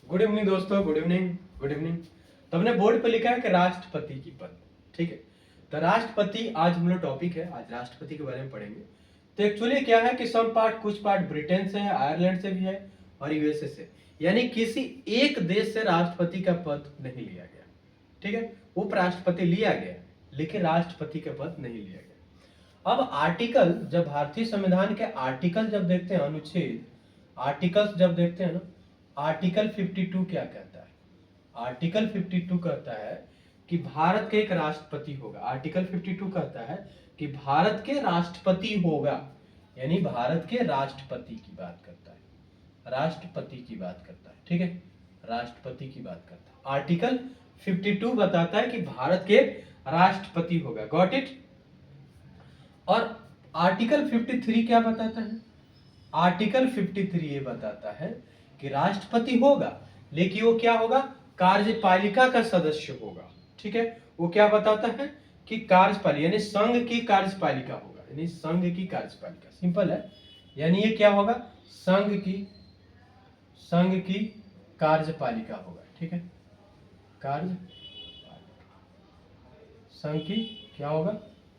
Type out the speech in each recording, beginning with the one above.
Good evening दोस्तों, good evening. Good evening. तो हमने बोर्ड पे लिखा है कि राष्ट्रपति की पद। ठीक है, तो राष्ट्रपति आज हम लोग टॉपिक है, आज राष्ट्रपति के बारे में पढ़ेंगे। तो एक्चुअली क्या है कि सम पार्ट, कुछ पार्ट ब्रिटेन से है, आयरलैंड से भी है और यूएसए से, यानी किसी एक देश से राष्ट्रपति का पद नहीं लिया गया। ठीक है, उपराष्ट्रपति लिया गया लेकिन राष्ट्रपति का पद नहीं लिया गया। अब आर्टिकल, जब भारतीय संविधान के आर्टिकल जब देखते हैं, अनुच्छेद आर्टिकल्स जब देखते हैं ना, आर्टिकल 52 क्या कहता है? आर्टिकल 52 कहता है कि भारत के एक राष्ट्रपति होगा। आर्टिकल 52 कहता है कि भारत के राष्ट्रपति होगा, यानी भारत के राष्ट्रपति की बात करता है, राष्ट्रपति की बात करता है। ठीक है, राष्ट्रपति की बात करता है। आर्टिकल 52 बताता है कि भारत के राष्ट्रपति होगा। Got it? और आर्टिकल 53 क्या बताता है? आर्टिकल 53 ये बताता है कि राष्ट्रपति होगा लेकिन वो क्या होगा? कार्यपालिका का सदस्य होगा। ठीक है, वो क्या बताता है कि कार्यपालिका यानी संघ की कार्यपालिका होगा, यानी संघ की कार्यपालिका। सिंपल है, यानी ये क्या होगा? संघ की कार्यपालिका होगा। ठीक है, कार्य संघ की क्या होगा?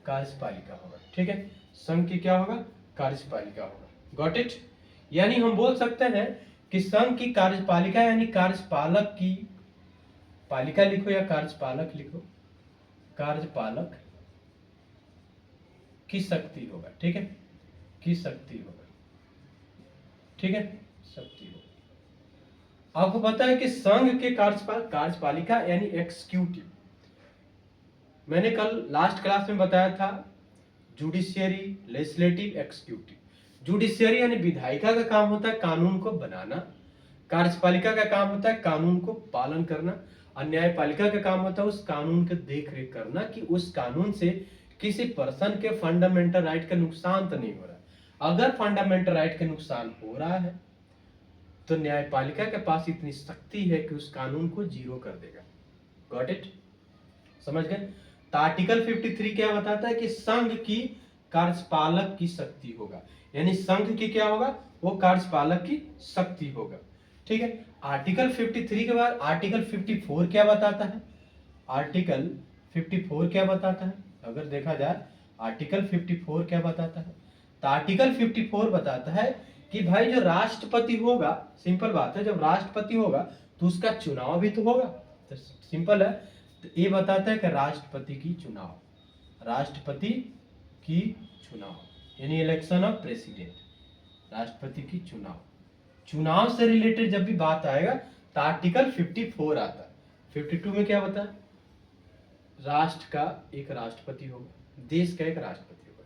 कार्यपालिका होगा। ठीक है, संघ की क्या होगा? कार्यपालिका होगा। Got it? यानी हम बोल सकते हैं कि संघ की कार्यपालिका यानी कार्यपालक की, पालिका लिखो या कार्यपालक लिखो, कार्यपालक की शक्ति होगा। ठीक है, की शक्ति होगा। ठीक है, शक्ति होगा। आपको पता है कि संघ के कार्यपालिका यानी एग्जीक्यूटिव, मैंने कल लास्ट क्लास में बताया था, जुडिशियरी, लेजिस्लेटिव, एग्जीक्यूटिव। जुडिशियरी यानी विधायिका का काम होता है कानून को बनाना, कार्यपालिका का काम होता है कानून को पालन करना, और न्यायपालिका का काम होता है उस कानून की देख रेख करना कि उस कानून से किसी पर्सन के फंडामेंटल राइट का नुकसान तो नहीं हो रहा। अगर फंडामेंटल राइट का नुकसान हो रहा है तो न्यायपालिका के पास इतनी शक्ति है कि उस कानून को जीरो कर देगा। Got it? समझ गए? तो आर्टिकल 53 क्या बताता है कि संघ की कार्यपालक की शक्ति होगा, यानी संघ की क्या होगा? वो कार्यपालक की शक्ति होगा। ठीक है, आर्टिकल 53 के बाद आर्टिकल 54 क्या बताता है? आर्टिकल 54 क्या बताता है? अगर देखा जाए आर्टिकल 54 क्या बताता है, तो आर्टिकल 54 बताता है कि भाई जो राष्ट्रपति होगा, सिंपल बात है, जब राष्ट्रपति होगा तो उसका चुनाव भी तो होगा। तो सिंपल है, तो ये बताता है कि राष्ट्रपति की चुनाव, राष्ट्रपति की चुनाव यानी इलेक्शन ऑफ प्रेसिडेंट, राष्ट्रपति की चुनाव, चुनाव से रिलेटेड जब भी बात आएगा तो आर्टिकल 54 आता है। 52 में क्या बताया? राष्ट्र का एक राष्ट्रपति होगा, देश का एक राष्ट्रपति होगा।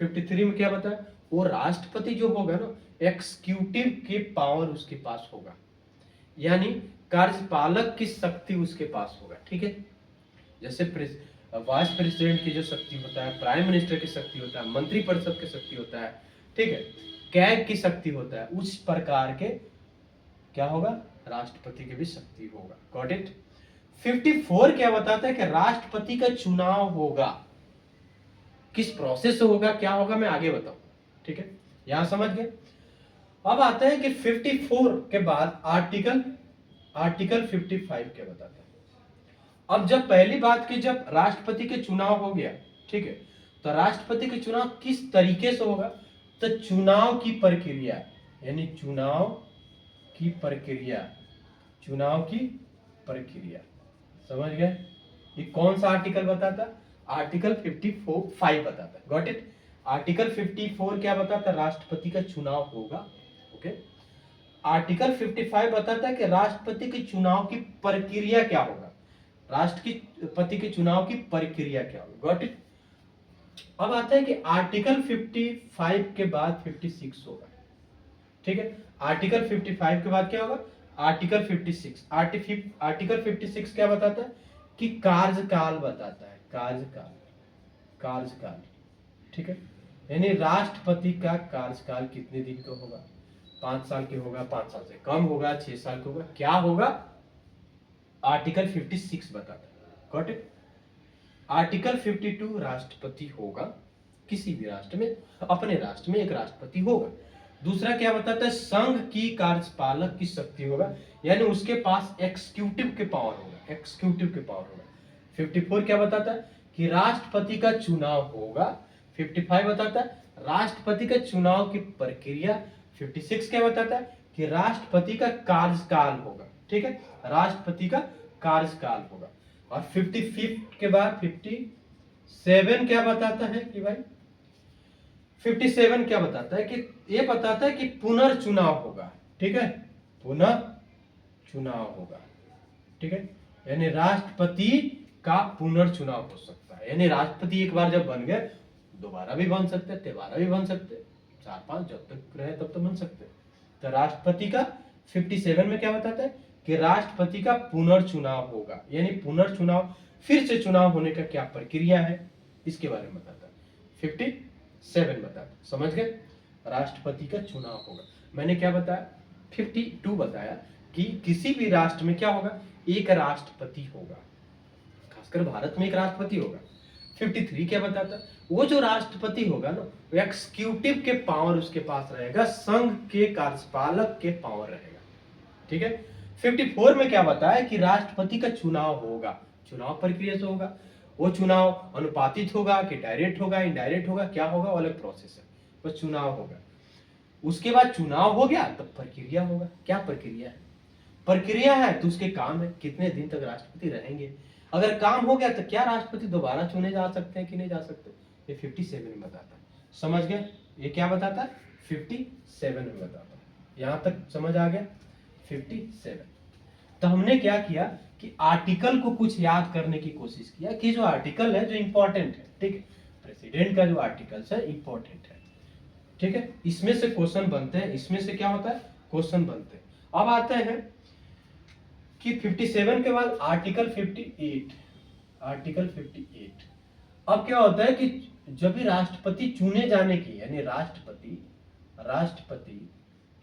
53 में क्या बताया? वो राष्ट्रपति जो होगा ना, एक्सिक्यूटिव के पावर उसके पास होगा, यानी कार्यपालक की शक्ति उसके पास होगा। ठीक है, जैसे वाइस प्रेसिडेंट की जो शक्ति होता है, प्राइम मिनिस्टर की शक्ति होता है, मंत्रिपरिषद की शक्ति होता है, ठीक है, कैग की शक्ति होता है, उस प्रकार के क्या होगा? राष्ट्रपति की भी शक्ति होगा। Got it? 54 क्या बताता है कि राष्ट्रपति का चुनाव होगा, किस प्रोसेस से होगा, क्या होगा, मैं आगे बताऊं। ठीक है, यहां समझ गए? अब आता है कि 54 के बाद आर्टिकल 55 क्या बताता है? अब जब पहली बात की, जब राष्ट्रपति के चुनाव हो गया, ठीक है, तो राष्ट्रपति के चुनाव किस तरीके से होगा? तो चुनाव की प्रक्रिया, यानी चुनाव की प्रक्रिया, चुनाव की प्रक्रिया, समझ गए? ये कौन सा आर्टिकल बताता है? आर्टिकल 54 बताता है। Got it? आर्टिकल 54 क्या बताता है? राष्ट्रपति का चुनाव होगा। ओके, आर्टिकल 55 बताता है कि राष्ट्रपति के चुनाव की प्रक्रिया क्या होगा, राष्ट्रपति के चुनाव की प्रक्रिया क्या होगी। Got it? अब आता है कि आर्टिकल 55 के बाद 56 होगा। ठीक है, आर्टिकल 55 के बाद क्या होगा? आर्टिकल 56। आर्टिकल 56 क्या बताता है? कि कार्यकाल बताता है, कार्यकाल, कार्यकाल। ठीक है, यानी राष्ट्रपति का कार्यकाल कितने दिन का होगा? 5 साल के होगा, 5 साल से कम होगा, 6 साल का होगा, क्या होगा? आर्टिकल 56 बताता है। Got it? आर्टिकल 52 राष्ट्रपति होगा, किसी भी राष्ट्र में, अपने राष्ट्र में एक राष्ट्रपति होगा। दूसरा क्या बताता है, संघ की कार्यपालक की शक्ति होगा, यानी उसके पास एक्सिक्यूटिव के पावर होगा, एक्सिक्यूटिव के पावर होगा। 54 क्या बताता है कि राष्ट्रपति का चुनाव होगा। 55 बताता है राष्ट्रपति के चुनाव की प्रक्रिया। 56 क्या बताता है कि राष्ट्रपति का कार्यकाल होगा, ठीक है, राष्ट्रपति का कार्यकाल होगा। और 55 के बाद 57 क्या बताता है कि भाई 57 क्या बताता है कि ये बताता है कि पुनर्चुनाव होगा, ठीक है, पुनः चुनाव होगा, ठीक है, यानी राष्ट्रपति का पुनर्चुनाव हो सकता है, यानी राष्ट्रपति एक बार जब बन गए दोबारा भी बन सकते हैं, तिबारा भी बन सकते हैं, 4-5 जब तक रहे तब तो बन सकते हैं। तो राष्ट्रपति का 57 में क्या बताता है कि राष्ट्रपति का पुनर्चुनाव होगा, यानी पुनर्चुनाव फिर से चुनाव होने का क्या प्रक्रिया है इसके बारे में बताता है। 57 बताता है, समझ गए, राष्ट्रपति का चुनाव होगा। मैंने क्या बताया 52 बताया कि किसी भी राष्ट्र में क्या होगा, एक राष्ट्रपति होगा, खासकर भारत में एक राष्ट्रपति होगा। 53 क्या बताता है, वो जो राष्ट्रपति होगा ना वो एक्सिक्यूटिव के पावर उसके पास रहेगा, संघ के कार्यपालक के पावर रहेगा, ठीक है। 54 में क्या बताया कि राष्ट्रपति का चुनाव होगा, चुनाव प्रक्रिया से होगा, वो चुनाव अनुपातित होगा कि डायरेक्ट होगा इनडायरेक्ट होगा, क्या होगा वो अलग प्रोसेस है, बस चुनाव होगा। उसके बाद चुनाव हो गया तो प्रक्रिया होगा, क्या प्रक्रिया है, प्रक्रिया है तो उसके काम है कितने दिन तक राष्ट्रपति रहेंगे, अगर काम हो गया तो क्या राष्ट्रपति दोबारा चुने जा सकते हैं कि नहीं जा सकते, ये 57 में बताता है, समझ गए, ये क्या बताता है 57 में बताता है, यहां तक समझ आ गया 57। तो हमने क्या किया कि आर्टिकल को कुछ याद करने की कोशिश किया कि जो आर्टिकल है जो इंपॉर्टेंट है, ठीक है, प्रेसिडेंट का जो आर्टिकल्स है इंपॉर्टेंट है, ठीक है, इसमें से क्वेश्चन बनते हैं, इसमें से क्या होता है क्वेश्चन बनते हैं। अब आते हैं कि 57 के बाद आर्टिकल 58, आर्टिकल 58 अब क्या होता है कि जब भी राष्ट्रपति चुने जाने की, यानी राष्ट्रपति राष्ट्रपति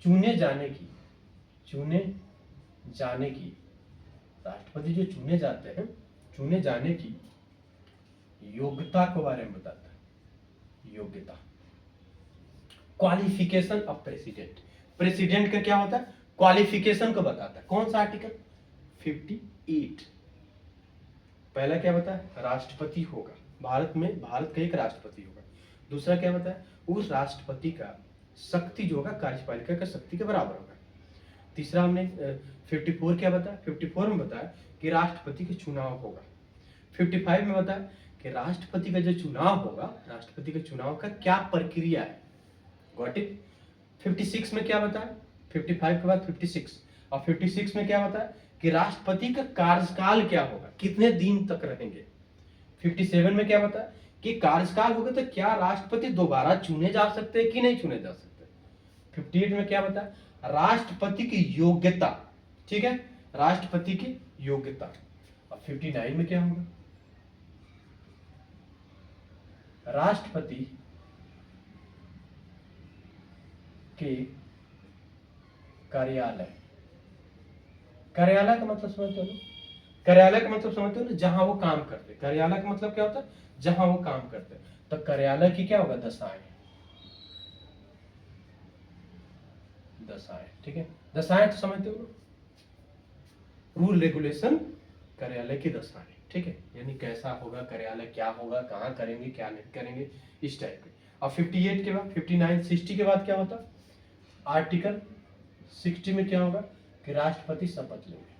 चुने जाने की, चुने जाने की, राष्ट्रपति जो चुने जाते हैं चुने जाने की योग्यता के बारे में बताता है, योग्यता, क्वालिफिकेशन ऑफ प्रेसिडेंट, प्रेसिडेंट का क्या होता है क्वालिफिकेशन को बताता है, कौन सा आर्टिकल 58। पहला क्या बताया राष्ट्रपति होगा, भारत में भारत का एक राष्ट्रपति होगा। दूसरा क्या बताया उस राष्ट्रपति का शक्ति जो होगा कार्यपालिका का शक्ति के बराबर होगा। तीसरा हमने 54 क्या बताया, 54 में बताया कि राष्ट्रपति का चुनाव होगा। 55 में बताया कि राष्ट्रपति का जो चुनाव होगा, राष्ट्रपति के चुनाव का क्या प्रक्रिया है, गॉट इट। 56 में क्या बताया, 55 के बाद 56 और 56 में क्या बताया कि राष्ट्रपति का कार्यकाल क्या होगा, कितने दिन तक रहेंगे। 57 में क्या बताया कि कार्यकाल होगा तो क्या राष्ट्रपति दोबारा चुने जा सकते हैं कि नहीं चुने जा सकते। 58 में क्या बताया राष्ट्रपति की योग्यता, ठीक है, राष्ट्रपति की योग्यता। और 59 में क्या होगा राष्ट्रपति के कार्यालय, कार्यालय का मतलब समझते हो ना, कार्यालय का मतलब समझते हो ना, जहां वो काम करते, कार्यालय का मतलब क्या होता है जहां वो काम करते, तो कार्यालय की क्या होगा दशाएं, दशाएं, ठीक है, दशाएं तो समझते हो ना, रूल रेगुलेशन कार्यालय की दशाएं, ठीक है, यानी कैसा होगा कार्यालय, क्या होगा, कहाँ करेंगे क्या नहीं करेंगे, इस टाइप के। और 58 के बाद 59 60 के बाद क्या होता आर्टिकल 60 में क्या होगा कि राष्ट्रपति शपथ लेंगे,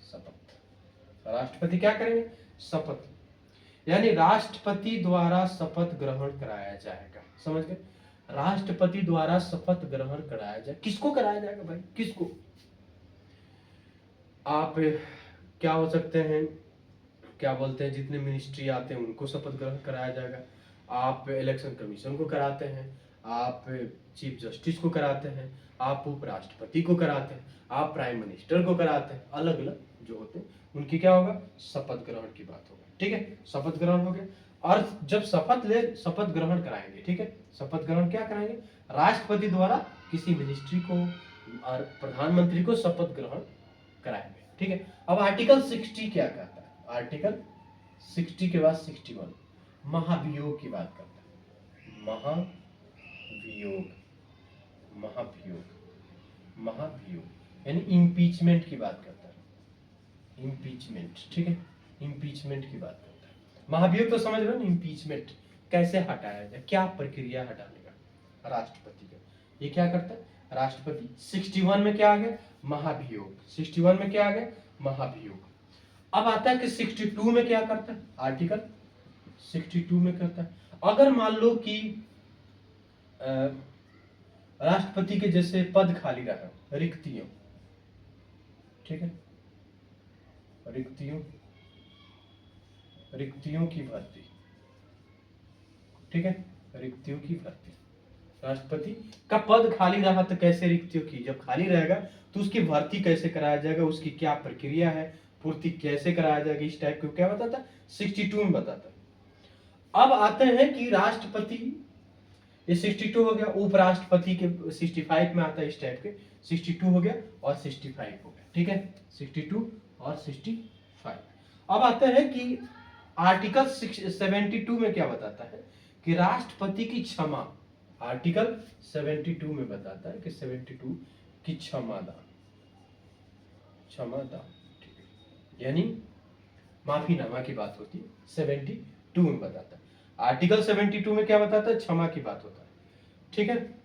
शपथ, राष्ट्रपति क्या करेंगे शपथ, यानी राष्ट्रपति द्वारा शपथ ग्रहण कराया जाएगा, समझ गए, राष्ट्रपति द्वारा शपथ ग्रहण कराया जाए, किसको कराया जाएगा भाई, किसको, आप क्या हो सकते हैं, क्या बोलते हैं जितने मिनिस्ट्री आते हैं उनको शपथ ग्रहण कराया जाएगा, आप इलेक्शन कमीशन को कराते हैं, आप चीफ जस्टिस को कराते हैं, आप उपराष्ट्रपति को कराते हैं, आप प्राइम मिनिस्टर को कराते हैं, अलग अलग जो होते हैं उनकी क्या होगा शपथ ग्रहण की बात होगा, ठीक है, शपथ ग्रहण हो गया। और जब शपथ ग्रहण कराएंगे, ठीक है, शपथ ग्रहण क्या कराएंगे राष्ट्रपति द्वारा किसी मिनिस्ट्री को और प्रधानमंत्री को शपथ ग्रहण कराएंगे, ठीक है। अब आर्टिकल 60 क्या कहता है, आर्टिकल 60 के बाद 61 महाभियोग की बात करता है, महाभियोग, महाभियोग, महाभियोग यानी इम्पीचमेंट की बात करता है, इम्पीचमेंट, ठीक है, इम्पीचमेंट की बात करता है। महाभियोग तो समझ रहे हो ना, इम्पीचमेंट कैसे हटाया जाए, क्या प्रक्रिया हटाने का राष्ट्रपति का, ये क्या करता है राष्ट्रपति। 61 में क्या आ गया, महाभियोग, 61 में क्या आ गया, महाभियोग। अब आता है कि 62 में क्या करता है, आर्टिकल 62 में करता है, अगर मान लो कि राष्ट्रपति के जैसे पद खाली रहा, रिक्तियों, ठीक है, रिक्तियों की भर्ती, ठीक है, रिक्तियों की भर्ती, राष्ट्रपति का पद खाली रहा तो कैसे रिक्तियों की, जब खाली रहेगा तो उसकी भर्ती कैसे कराया जाएगा, उसकी क्या प्रक्रिया है, पूर्ति कैसे कराया जाएगा, इस टाइप को क्या बताता है 62 में बताता है। अब आते हैं कि राष्ट्रपति, ये 62 हो गया, उपराष्ट्रपति के 65 में आता है, इस टाइप के 62 हो गया और 65 हो गया, ठीक है, 62 और 65। अब आता है कि आर्टिकल 72 में क्या बताता है कि राष्ट्रपति की क्षमा, आर्टिकल 72 में बताता है कि 72 की क्षमादान, ठीक है, यानी माफीनामा की बात होती है, 72 में बताता है। आर्टिकल 72 में क्या बताता है, क्षमा की बात होता है, ठीक है।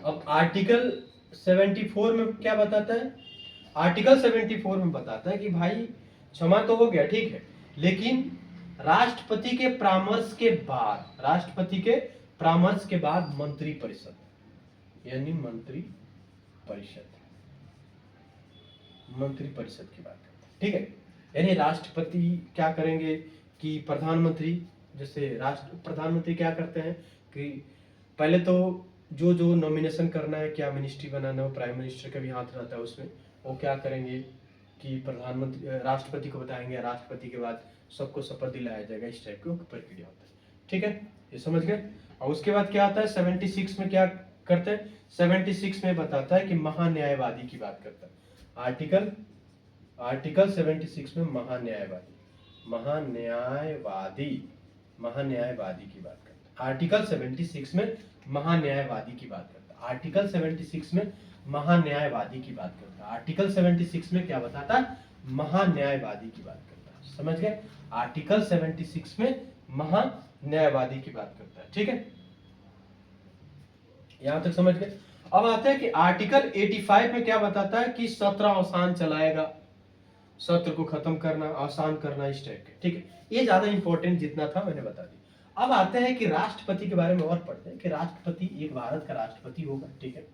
अब आर्टिकल 74 में क्या बताता है, आर्टिकल 74 में बताता है कि भाई क्षमा तो हो गया, ठीक है, लेकिन राष्ट्रपति के परामर्श के बाद, राष्ट्रपति के परामर्श के बाद मंत्री परिषद, यानी मंत्री परिषद की बात करते हैं, ठीक है। यानी राष्ट्रपति क्या करेंगे कि प्रधानमंत्री, जैसे प्रधानमंत्री क्या करते हैं कि पहले तो जो नॉमिनेशन करना है, क्या मिनिस्ट्री बनाना है, वो प्राइम मिनिस्टर का भी हाथ रहता है उसमें, वो क्या करेंगे कि प्रधानमंत्री राष्ट्रपति को बताएंगे, राष्ट्रपति के बाद सबको शपथ दिलाया जाएगा, इस टाइप की प्रक्रिया होता है, ठीक है, ये समझ गए। और उसके बाद क्या आता है 76 में, क्या करते हैं 76 में बताता है कि महान्यायवादी की बात करता है, आर्टिकल 76 में महान्यायवादी की बात करता है, आर्टिकल 76 में महान्यायवादी की बात करता है, आर्टिकल 76 में महान्यायवादी की बात करता है, आर्टिकल 76 में क्या बताता है, महान्यायवादी की बात करता है, समझ गए, आर्टिकल 76 में महान्यायवादी की बात करता है, ठीक है, यहां तक समझ गए। अब आता है कि आर्टिकल 85 में क्या बताता है कि सत्र अवसान चलाएगा, सत्र को खत्म करना, आसान करना, इस टाइप के, ठीक है, ये ज्यादा इंपॉर्टेंट जितना था मैंने बता दिया। अब आते हैं कि राष्ट्रपति के बारे में और पढ़ते हैं कि राष्ट्रपति एक भारत का राष्ट्रपति होगा, ठीक है,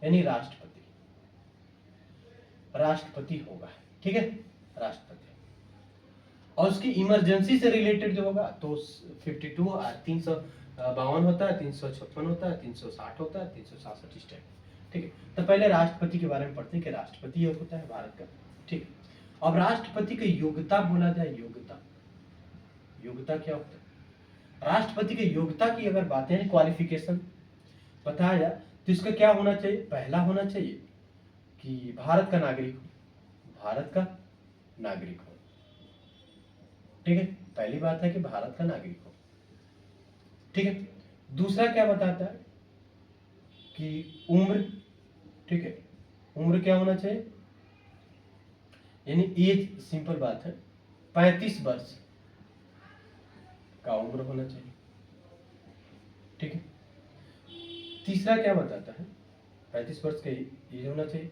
यानी राष्ट्रपति होगा, ठीक है, राष्ट्रपति, और उसकी इमरजेंसी से रिलेटेड जो होगा तो 52 352 होता है, 356 होता है, 360 होता है, 367 इस टाइप, ठीक है। तो पहले राष्ट्रपति के बारे में पढ़ते हैं कि राष्ट्रपति योग होता है भारत का, ठीक है। अब राष्ट्रपति की योग्यता बोला जाए, योग्यता क्या होता है, राष्ट्रपति की योग्यता की अगर बातें हैं, क्वालिफिकेशन बताया जाए तो इसका क्या होना चाहिए, पहला होना चाहिए कि भारत का नागरिक हो, ठीक है, पहली बात है कि भारत का नागरिक हो, ठीक है। दूसरा क्या बताता है कि उम्र, ठीक है, उम्र क्या होना चाहिए, यानी एज, सिंपल बात है 35 वर्ष का उम्र होना चाहिए, ठीक है। तीसरा क्या बताता है, 35 वर्ष का एज होना चाहिए।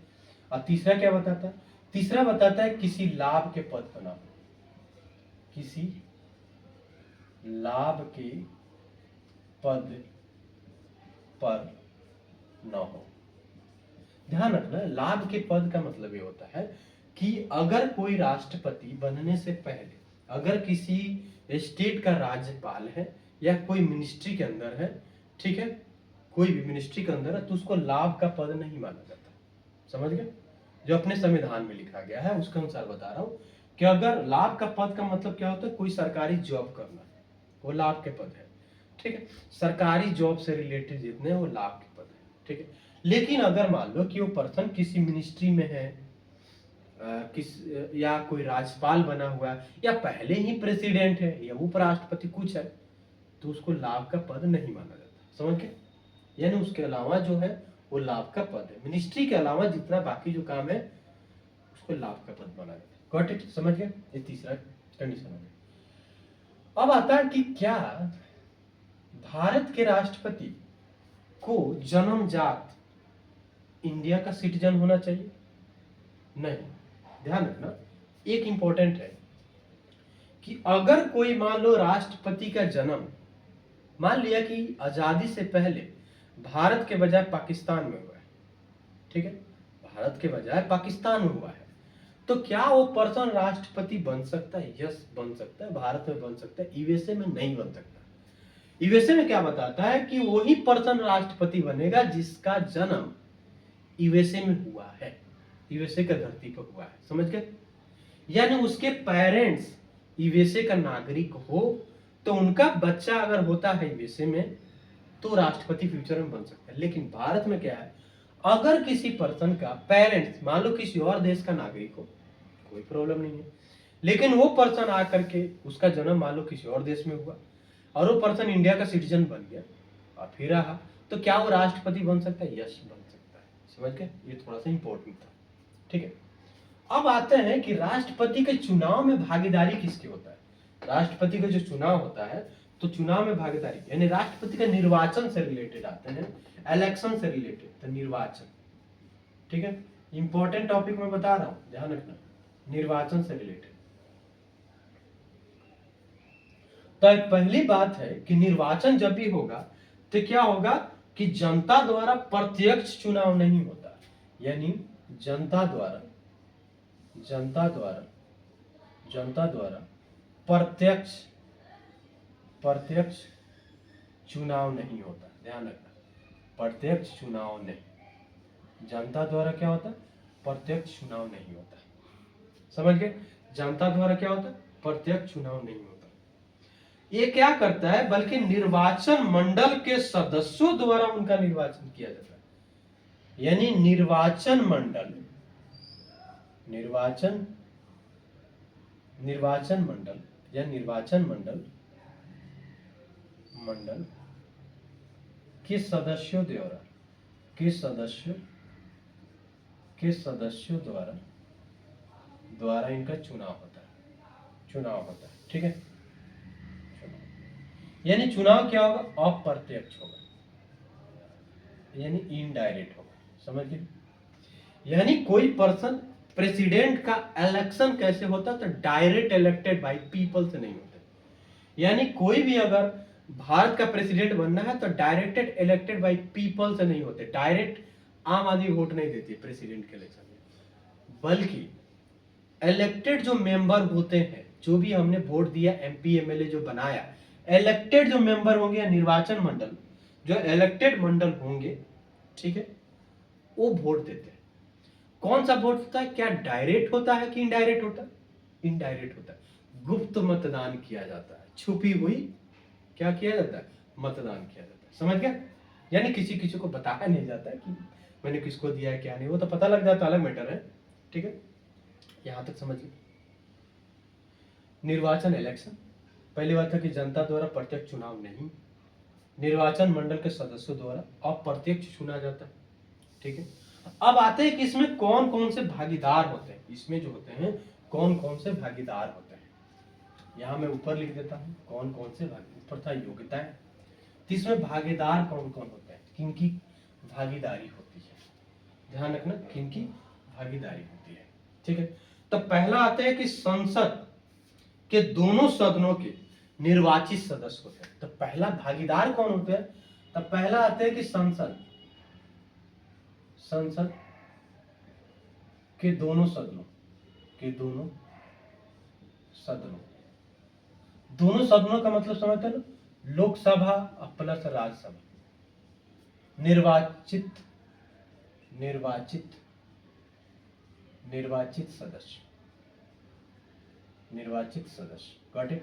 और तीसरा क्या बताता है, तीसरा बताता है किसी लाभ के पद पर ना हो, किसी लाभ के पद पर न हो। ध्यान रखना, लाभ के पद का मतलब ये होता है कि अगर कोई राष्ट्रपति बनने से पहले अगर किसी स्टेट का राज्यपाल है या कोई मिनिस्ट्री के अंदर है, ठीक है, कोई भी मिनिस्ट्री के अंदर है, तो उसको लाभ का पद नहीं माना जाता, समझ गए, जो अपने संविधान में लिखा गया है उसके अनुसार बता रहा हूं कि अगर लाभ का पद का मतलब क्या होता है, कोई सरकारी जॉब करना, वो लाभ के पद है, ठीक है, सरकारी जॉब से रिलेटेड जितने वो लाभ के पद है, ठीक है। लेकिन अगर मान लो कि वो पर्सन किसी मिनिस्ट्री में है, या कोई राज्यपाल बना हुआ है या पहले ही प्रेसिडेंट है या उपराष्ट्रपति कुछ है, तो उसको लाभ का पद नहीं माना जाता, समझ के, यानी उसके अलावा जो है वो लाभ का पद है। मिनिस्ट्री के अलावा जितना बाकी जो काम है उसको लाभ का पद बना देते। Got it? समझ गए? ये तीसरा कंडीशन हो गया। अब आता है कि क्या भारत के राष्ट्रपति को जन्मजात इंडिया का सिटीजन होना चाहिए? नहीं। ध्यान रखना, एक इंपॉर्टेंट है कि अगर कोई मान लो राष्ट्रपति का जन्म मान लिया कि आजादी से पहले भारत के बजाय पाकिस्तान में हुआ है, ठीक है, भारत के बजाय पाकिस्तान में हुआ है, तो क्या वो पर्सन राष्ट्रपति बन सकता है? यस, बन सकता है, भारत में बन सकता है, यूएसए में नहीं बन सकता। यूएसए में क्या बताता है कि वही पर्सन राष्ट्रपति बनेगा जिसका जन्म यूएसए में हुआ है, यूएसए का धरती पर हुआ है। समझ गए? यानी उसके पेरेंट्स यूएसए का नागरिक हो तो उनका बच्चा अगर होता है यूएसए में तो राष्ट्रपति फ्यूचर में बन सकता है। लेकिन भारत में क्या है, अगर किसी पर्सन का पेरेंट्स मान लो किसी और देश का नागरिक हो, कोई प्रॉब्लम नहीं है, लेकिन वो पर्सन आकर के उसका जन्म मान लो किसी और देश में हुआ और वो पर्सन इंडिया का सिटीजन बन गया और फिर रहा, तो क्या वो राष्ट्रपति बन सकता है? यस, बन सकता है। समझ गए? ये थोड़ा सा इंपॉर्टेंट था, ठीक है। अब आते हैं कि राष्ट्रपति के चुनाव में भागीदारी किसकी होता है। राष्ट्रपति का जो चुनाव होता है तो चुनाव में भागीदारी यानी राष्ट्रपति का निर्वाचन से रिलेटेड आते हैं, इलेक्शन से रिलेटेड, तो निर्वाचन, ठीक है, इंपॉर्टेंट टॉपिक मैं बता रहा हूं, ध्यान रखना, निर्वाचन से रिलेटेड। तो एक पहली बात है कि निर्वाचन जब भी होगा तो क्या होगा कि जनता द्वारा प्रत्यक्ष चुनाव नहीं होता, यानी जनता द्वारा प्रत्यक्ष चुनाव नहीं होता। ध्यान रखना, प्रत्यक्ष चुनाव नहीं, जनता द्वारा क्या होता है? प्रत्यक्ष चुनाव नहीं होता। समझ गए? जनता द्वारा क्या होता है? प्रत्यक्ष चुनाव नहीं होता। ये क्या करता है, बल्कि निर्वाचन मंडल के सदस्यों द्वारा उनका निर्वाचन किया जाता है। यानी निर्वाचन मंडल या निर्वाचन मंडल के सदस्यों द्वारा इनका चुनाव होता है, ठीक है। यानी चुनाव क्या होगा? अप्रत्यक्ष होगा, यानी इनडायरेक्ट होगा। समझ गए? यानी कोई पर्सन प्रेसिडेंट का इलेक्शन कैसे होता है? तो डायरेक्ट इलेक्टेड बाय पीपल से नहीं होता। यानी कोई भी अगर भारत का प्रेसिडेंट बनना है तो डायरेक्टेड इलेक्टेड बाय पीपल से नहीं होते। डायरेक्ट आम आदमी वोट नहीं देती प्रेसिडेंट के इलेक्शन में, बल्कि इलेक्टेड जो मेंबर होते हैं, जो भी हमने वोट दिया, एमपी एमएलए जो बनाया, इलेक्टेड जो मेंबर होंगे या निर्वाचन मंडल जो इलेक्टेड मंडल होंगे, ठीक है, वो वोट देते हैं। कौन सा वोट होता है? क्या डायरेक्ट होता है कि इनडायरेक्ट होता है? इनडायरेक्ट होता है। गुप्त मतदान किया जाता है, छुपी हुई क्या किया जाता है? मतदान किया जाता है। समझ गया? यानी किसी को बताया नहीं जाता है कि मैंने किसको दिया है क्या नहीं, वो तो पता लग जाता, अलग मैटर है, ठीक है। यहां तक समझ गए? निर्वाचन इलेक्शन, पहली बात है कि जनता द्वारा प्रत्यक्ष चुनाव नहीं, निर्वाचन मंडल के सदस्यों द्वारा अप्रत्यक्ष चुना जाता है, ठीक है। अब आते हैं कि इसमें कौन कौन से भागीदार होते हैं। इसमें जो होते हैं कौन कौन से भागीदार होते हैं, यहां मैं ऊपर लिख देता हूं कौन कौन से ऊपर था योग्यताएं, तो इसमें भागीदार कौन कौन होते हैं, किनकी भागीदारी होती है। ध्यान रखना, किनकी भागीदारी होती है, ठीक है। तो पहला आता है कि संसद के दोनों सदनों के निर्वाचित सदस्य होते हैं। तो पहला भागीदार कौन होते हैं? तो पहला आता है कि संसद के दोनों सदनों का मतलब समझते हैं ना, लोकसभा प्लस राज्यसभा, निर्वाचित सदस्य, गॉट इट।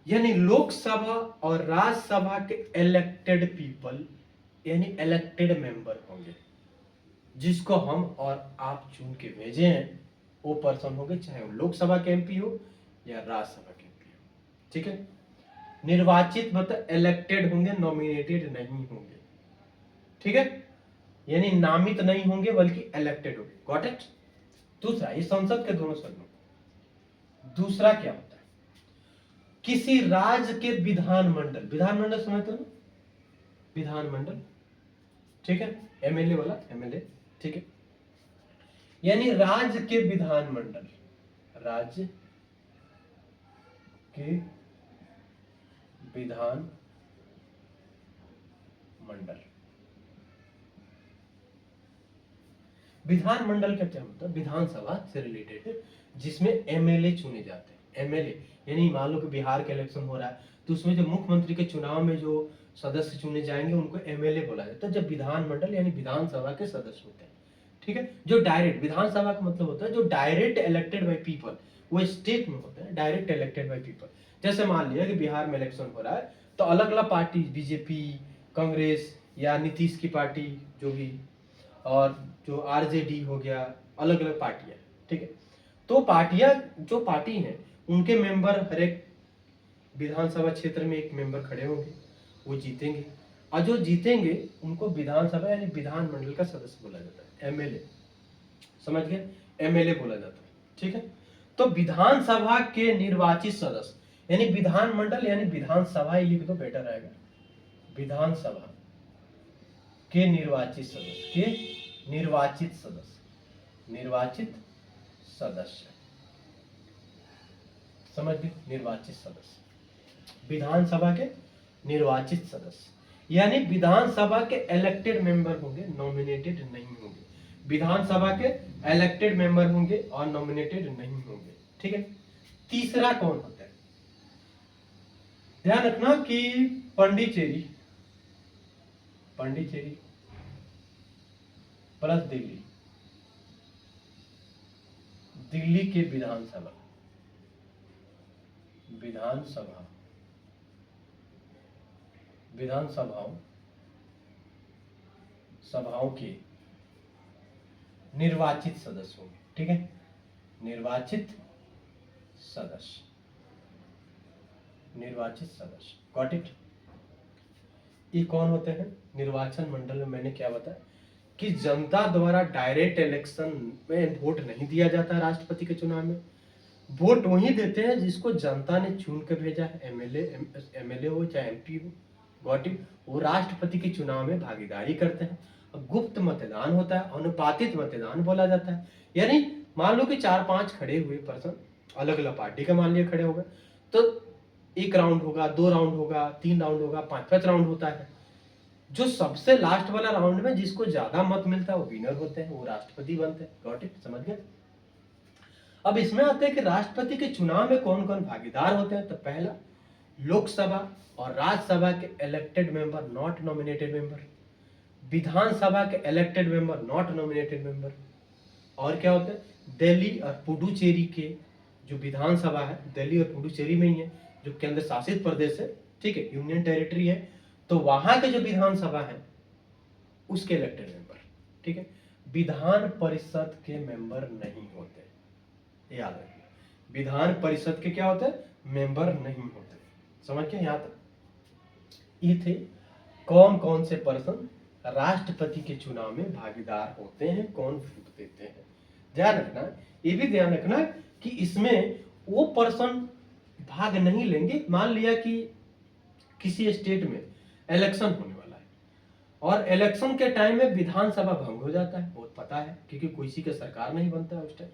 यानी लोकसभा और राज्यसभा के इलेक्टेड पीपल यानी इलेक्टेड मेंबर होंगे, जिसको हम और आप चुन के भेजे हैं, वो पर्सन होंगे, चाहे वो लोकसभा के एमपी हो या राज्यसभा के एमपी हो, ठीक है। निर्वाचित मतलब इलेक्टेड होंगे, नॉमिनेटेड नहीं होंगे, ठीक है, यानी नामित नहीं होंगे बल्कि इलेक्टेड होंगे। Got it. दूसरा, ये संसद के दोनों सदनों। दूसरा क्या होता है, किसी राज्य के विधानमंडल, विधानमंडल समझते हो ना, विधानमंडल, ठीक है, एमएलए वाला एमएलए, ठीक है, यानी राज्य के विधानमंडल, राज्य के विधान मंडल। विधानमंडल का क्या मतलब, विधानसभा से रिलेटेड है, जिसमें एमएलए चुने जाते हैं। एमएलए यानी मान लो कि बिहार के इलेक्शन हो रहा है, तो उसमें जो मुख्यमंत्री के चुनाव में जो सदस्य चुने जाएंगे उनको एमएलए बोला जाता है। जब विधानमंडल यानी विधानसभा के सदस्य होते हैं, ठीक है, जो डायरेक्ट, विधानसभा का मतलब होता है जो डायरेक्ट इलेक्टेड बाय पीपल, वो स्टेट में होते हैं डायरेक्ट इलेक्टेड बाय पीपल। जैसे मान लिया कि बिहार में इलेक्शन हो रहा है, तो अलग अलग पार्टी, बीजेपी, कांग्रेस या नीतीश की पार्टी जो भी, और जो आरजेडी हो गया, अलग अलग पार्टियां, ठीक है, तो पार्टियां, जो पार्टी हैं उनके मेंबर हर एक विधानसभा क्षेत्र में एक मेंबर खड़े होंगे, वो जीतेंगे, और जो जीतेंगे उनको विधानसभा यानी विधानमंडल का सदस्य बोला जाता है, एमएलए, समझ गए, एमएलए बोला जाता है, ठीक है। तो विधानसभा के निर्वाचित सदस्य यानी विधानमंडल यानी विधानसभा ही लिख दो, बेटर रहेगा, विधानसभा के निर्वाचित सदस्य, के निर्वाचित सदस्य, निर्वाचित सदस्य, समझ गए, निर्वाचित सदस्य, विधानसभा के निर्वाचित सदस्य यानी विधानसभा के इलेक्टेड मेंबर होंगे, नॉमिनेटेड नहीं होंगे, विधानसभा के इलेक्टेड मेंबर होंगे और नॉमिनेटेड नहीं होंगे, ठीक है। तीसरा कौन होता है, ध्यान रखना कि पांडिचेरी, पांडिचेरी प्लस दिल्ली, दिल्ली के विधानसभा, विधानसभा, विधानसभाओं, सभाओं के निर्वाचित सदस्य होंगे, ठीक है, निर्वाचित सदस्य, निर्वाचित सदस्य, गॉट इट। ये कौन होते हैं, निर्वाचन मंडल में मैंने क्या बताया कि जनता द्वारा डायरेक्ट इलेक्शन में वोट नहीं दिया जाता राष्ट्रपति के चुनाव में, वोट वही देते हैं जिसको जनता ने चुन के भेजा है, एमएलए हो चाहे एमपी हो, गॉट इट। वो राष्ट्रपति के चुनाव में भागीदारी करते हैं, गुप्त मतदान होता है, अनुपातित मतदान बोला जाता है, यानी मान लो कि 4-5 खड़े हुए पर्सन अलग अलग पार्टी का मान लिया खड़े हो गए, तो 1 राउंड होगा, 2 राउंड होगा, 3 राउंड होगा, 5-5 राउंड होता है, जो सबसे लास्ट वाला राउंड में जिसको ज्यादा मत मिलता है वो विनर होते हैं, वो राष्ट्रपति बनते हैं, गॉट इट, समझ गए। अब इसमें आते हैं कि राष्ट्रपति के चुनाव में कौन कौन भागीदार होते हैं। तो पहला, लोकसभा और राज्यसभा के elected member not nominated member, Vidhan Sabha के elected member not nominated member, और क्या होते हैं, दिल्ली और पुडुचेरी के जो विधानसभा है, दिल्ली और पुडुचेरी में ही है, जो केंद्र शासित प्रदेश है, ठीक है, यूनियन टेरिटरी है, तो वहां के जो विधानसभा है उसके इलेक्टेड मेंबर, ठीक है, विधान परिषद के मेंबर नहीं होते, याद रखिए, विधान परिषद के क्या होते हैं, मेंबर नहीं होते, समझ के यहाँ तक। ये थे कौन कौन से पर्सन राष्ट्रपति के चुनाव में भागीदार होते हैं, कौन वोट देते हैं। ध्यान रखना, ये भी ध्यान रखना कि इसमें वो पर्सन भाग नहीं लेंगे। मान लिया कि किसी स्टेट में इलेक्शन होने वाला है और इलेक्शन के टाइम में विधानसभा भंग हो जाता है, बहुत पता है, क्योंकि किसी का सरकार नहीं बनता है उस टाइम,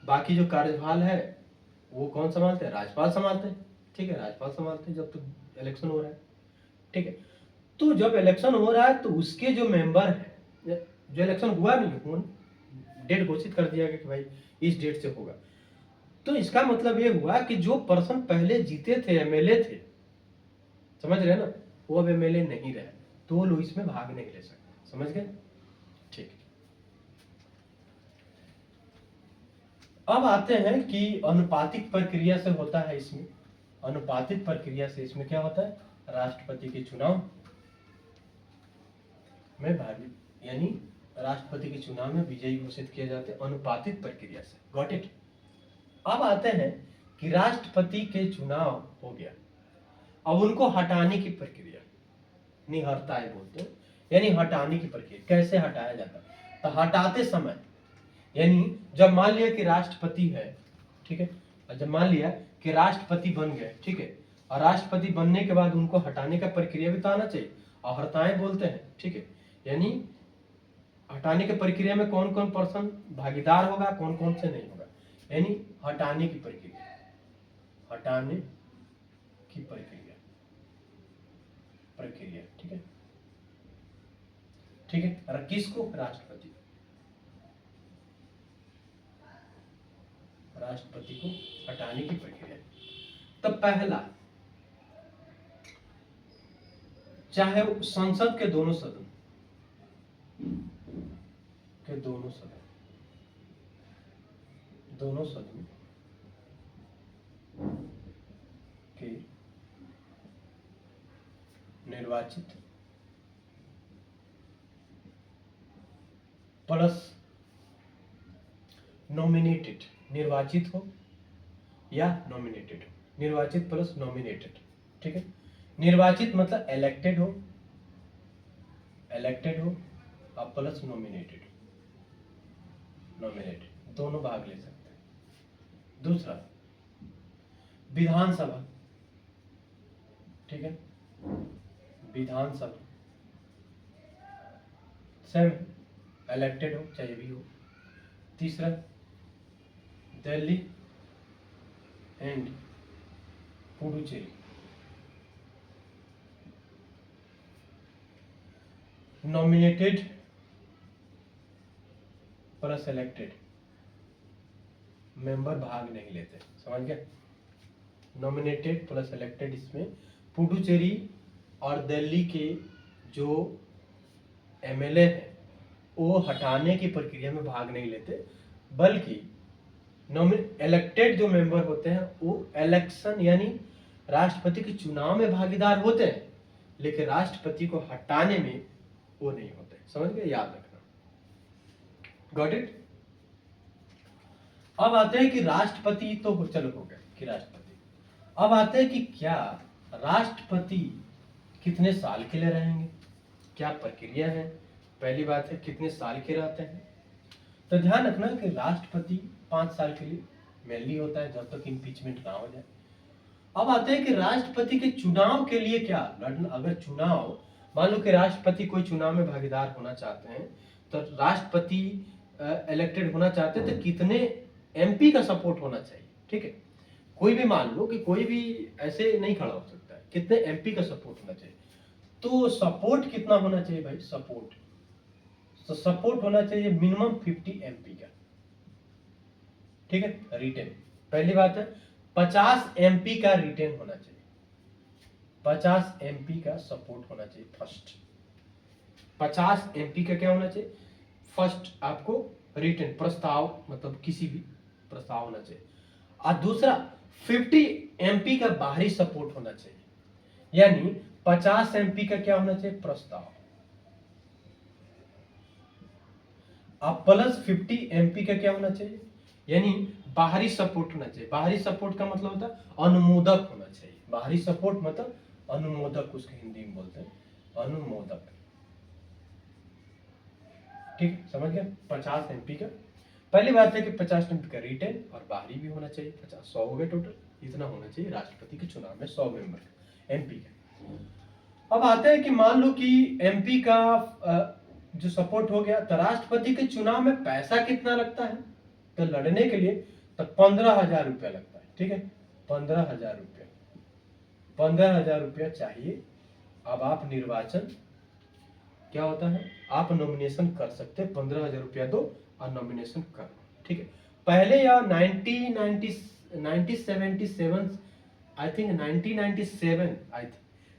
बाकी जो कार्यभार है वो कौन संभालते हैं, राज्यपाल संभालते हैं, ठीक है, राज्यपाल संभालते हैं जब तक इलेक्शन हो रहा है, ठीक है। तो जब इलेक्शन हो रहा है तो उसके जो मेंबर है, जो इलेक्शन हुआ नहीं हो, डेट घोषित कर दिया गया कि भाई इस डेट से होगा, तो इसका मतलब ये हुआ कि जो पर्सन पहले जीते थे, एमएलए थे, समझ रहे हैं ना, वो अब एमएलए नहीं रहे, तो वो लोग इसमें भाग नहीं ले सकते, समझ गए, ठीक। अब आते हैं कि अनुपातिक प्रक्रिया से होता है इसमें, अनुपातिक प्रक्रिया से इसमें क्या होता है, राष्ट्रपति के चुनाव में भागी, यानी राष्ट्रपति के चुनाव में विजयी घोषित किए जाते हैं अनुपातिक प्रक्रिया से, गॉट इट। अब आते हैं कि राष्ट्रपति के चुनाव हो गया, अब उनको हटाने की प्रक्रिया, निहरता है बोलते हैं, यानी हटाने की प्रक्रिया, कैसे हटाया जाता है। तो हटाते समय यानी जब मान लिया कि राष्ट्रपति है, ठीक है, और जब मान लिया कि राष्ट्रपति बन गए, ठीक है, और राष्ट्रपति बनने के बाद उनको हटाने का प्रक्रिया भी तो आना चाहिए, और हटाएं बोलते हैं, ठीक है, यानी हटाने की प्रक्रिया में कौन कौन पर्सन भागीदार होगा, कौन कौन से नहीं होगा, यानी हटाने की प्रक्रिया, हटाने की प्रक्रिया, प्रक्रिया, ठीक है, ठीक है, और किसको, राष्ट्रपति, राष्ट्रपति को हटाने की प्रक्रिया। तो पहला, चाहे संसद के दोनों सदन दोनों सदन के निर्वाचित प्लस नॉमिनेटेड, निर्वाचित हो या नॉमिनेटेड हो, निर्वाचित प्लस नॉमिनेटेड, ठीक है, निर्वाचित मतलब इलेक्टेड हो, और प्लस नॉमिनेटेड, दोनों भाग ले सकते हैं। दूसरा, विधानसभा, ठीक है, विधानसभा सेम इलेक्टेड हो चाहे भी हो। तीसरा, Delhi and Puducherry, nominated plus elected, member भाग नहीं लेते, समझ गया, नॉमिनेटेड प्लस इलेक्टेड, इसमें पुडुचेरी और दिल्ली के जो एमएलए हैं वो हटाने की प्रक्रिया में भाग नहीं लेते, बल्कि इलेक्टेड जो मेंबर होते हैं वो इलेक्शन यानी राष्ट्रपति के चुनाव में भागीदार होते हैं, लेकिन राष्ट्रपति को हटाने में वो नहीं होते, समझ गए, याद रखना, गॉट इट। अब आते हैं कि राष्ट्रपति तो चलो हो गया कि राष्ट्रपति, अब आते हैं कि क्या राष्ट्रपति कितने साल के लिए रहेंगे, क्या प्रक्रिया है। पहली बात है कितने साल के रहते हैं, तो ध्यान रखना कि राष्ट्रपति 5 साल के लिए मेनली होता है जब तक इम्पीचमेंट ना हो जाए। अब आते हैं कि राष्ट्रपति के चुनाव के लिए क्या लड़ना, अगर चुनाव मान लो कि राष्ट्रपति कोई चुनाव में भागीदार होना चाहते हैं, तो राष्ट्रपति इलेक्टेड होना चाहते हैं तो कितने एमपी का सपोर्ट होना चाहिए, ठीक है, कोई भी मान लो कि कोई भी ऐसे नहीं खड़ा हो सकता है, कितने एमपी का सपोर्ट होना चाहिए, तो सपोर्ट कितना होना चाहिए भाई, सपोर्ट, तो सपोर्ट होना चाहिए मिनिमम 50 एमपी का, ठीक है, रिटेन। पहली बात है 50 एमपी का रिटेन होना चाहिए, 50 एमपी का सपोर्ट होना चाहिए फर्स्ट, 50 एमपी का क्या होना चाहिए फर्स्ट, आपको रिटेन प्रस्ताव मतलब किसी भी प्रस्ताव होना चाहिए, और दूसरा 50 एमपी का बाहरी सपोर्ट होना चाहिए, यानी 50 एमपी का क्या होना चाहिए प्रस्ताव, अब प्लस 50 एमपी का क्या होना चाहिए, यानी बाहरी सपोर्ट होना चाहिए। बाहरी सपोर्ट का मतलब होता है अनुमोदक होना चाहिए, बाहरी सपोर्ट मतलब अनुमोदक, उसके हिंदी में बोलते हैं अनुमोदक, ठीक, समझ गया। 50 एमपी का पहली बात है कि 50 एमपी का रिटेन और बाहरी भी होना चाहिए, 100 हो गए टोटल, इतना होना चाहिए राष्ट्रपति के चुनाव में 100 मेंबर एमपी का। अब आते हैं कि मान लो कि एमपी का जो सपोर्ट हो गया, तो राष्ट्रपति के चुनाव में पैसा कितना लगता है, तो लड़ने के लिए तो 15,000 रुपया लगता है, ठीक है, 15,000 रुपया, 15,000 रुपया चाहिए। अब आप निर्वाचन क्या होता है, आप नॉमिनेशन कर सकते हैं, 15,000 रुपया दो और नॉमिनेशन कर, ठीक है। पहले या 1977 आई थिंक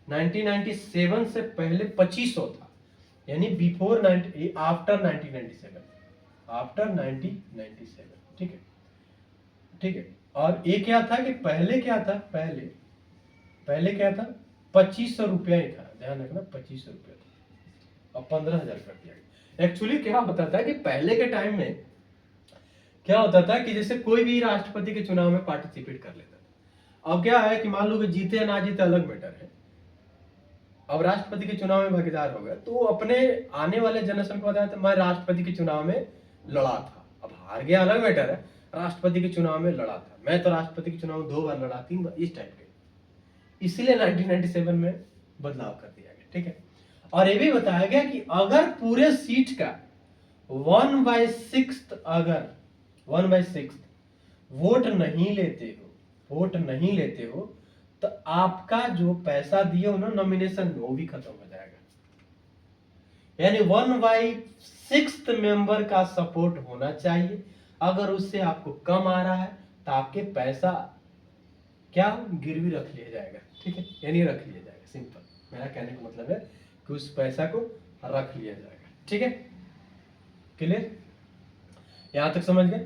1997 से पहले 2500 था, यानी बिफोर आफ्टर 1997, ठीक है, ठीक है। और ये क्या था कि पहले क्या था, पहले क्या था 2500 रुपया ही था, ध्यान रखना 2500 रुपया था, अब 15,000 कर दिया गया। एक्चुअली क्या होता था कि पहले के टाइम में क्या होता था कि जैसे कोई भी राष्ट्रपति के चुनाव में पार्टिसिपेट कर लेता था। अब क्या है कि मान लो कि जीते या ना जीते अलग मैटर है, अब राष्ट्रपति के चुनाव में भागीदार हो गए तो वो अपने आने वाले जनरेशन को बताया था मैं राष्ट्रपति के चुनाव में लड़ा था। अब हार गया अलग मैटर है, राष्ट्रपति के चुनाव में लड़ा था, मैं तो राष्ट्रपति के चुनाव में 2 बार लड़ा, 3 बार, इस टाइप के। इसलिए 1997 में बदलाव कर दिया गया, ठीक है। और ये भी बताया गया कि अगर पूरे सीट का 1/6 अगर 1/6 वोट नहीं लेते हो तो आपका जो पैसा दिए हो ना नॉमिनेशन में, वो भी खत्म हो जाएगा। यानी 1/6 मेंबर का सपोर्ट होना चाहिए। अगर उससे आपको कम आ रहा है तो आपके पैसा क्या गिरवी रख लिया जाएगा, ठीक है, यानी रख लिया जाएगा। सिंपल मेरा कहने का मतलब है कि उस पैसा को रख लिया जाएगा, ठीक है। क्लियर, यहां तक समझ गए।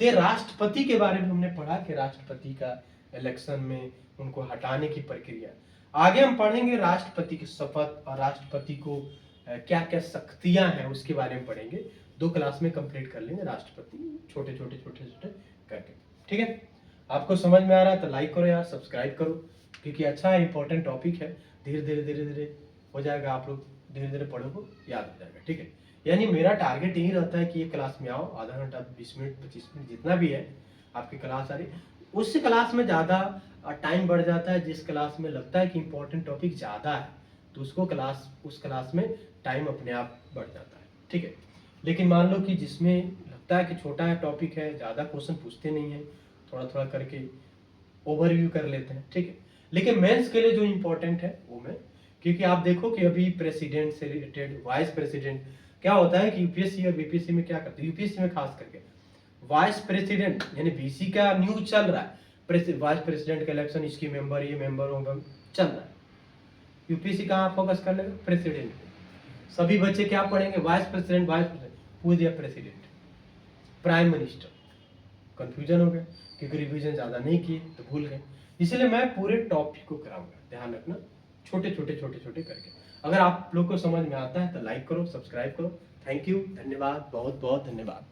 तो राष्ट्रपति के बारे में हमने पढ़ा कि राष्ट्रपति का इलेक्शन में उनको हटाने की प्रक्रिया। आगे हम पढ़ेंगे राष्ट्रपति की शपथ और राष्ट्रपति को क्या क्या शक्तियां हैं उसके बारे में पढ़ेंगे। 2 क्लास में कंप्लीट कर लेंगे राष्ट्रपति, छोटे छोटे करके, ठीक है। आपको समझ में आ रहा है तो लाइक करो यार, सब्सक्राइब करो, क्योंकि अच्छा इंपॉर्टेंट टॉपिक है। धीरे धीरे हो जाएगा, आप लोग धीरे धीरे पढ़ोगे, याद हो जाएगा, ठीक है। यानी मेरा टारगेट यही रहता है कि ये क्लास में आओ, आधा घंटा 20 मिनट 25 मिनट जितना भी है आपकी क्लास आ रही, उस क्लास में ज़्यादा टाइम बढ़ जाता है। जिस क्लास में लगता है कि इंपॉर्टेंट टॉपिक ज़्यादा है तो उस क्लास में टाइम अपने आप बढ़ जाता है, ठीक है। लेकिन मान लो कि जिसमें लगता है कि छोटा टॉपिक है, ज़्यादा क्वेश्चन पूछते नहीं है, थोड़ा थोड़ा करके ओवरव्यू कर लेते हैं, ठीक है। लेकिन मेंस के लिए जो इम्पोर्टेंट है वो मैं, क्योंकि आप देखो कि अभी प्रेसिडेंट से रिलेटेड, वाइस प्रेसिडेंट, क्या होता है कि यूपीएससी और बीपीएससी में क्या करते हैं, यूपीएससी में खास करके वाइस प्रेसिडेंट यानी बीसी का न्यूज चल रहा है, वाइस प्रेसिडेंट का इलेक्शन, इसकी मेंबर ये मेंबर चल रहा है, यूपीएससी कहाँ फोकस कर लेगा, प्रेसिडेंट पे। सभी बच्चे क्या पढ़ेंगे, vice president who is president, prime minister, confusion हो गया क्योंकि रिवीजन ज्यादा नहीं किए तो भूल गए। इसलिए मैं पूरे टॉपिक को कराऊंगा, ध्यान रखना, छोटे छोटे करके। अगर आप लोग को समझ में आता है तो लाइक करो, सब्सक्राइब करो। थैंक यू, धन्यवाद, बहुत बहुत धन्यवाद।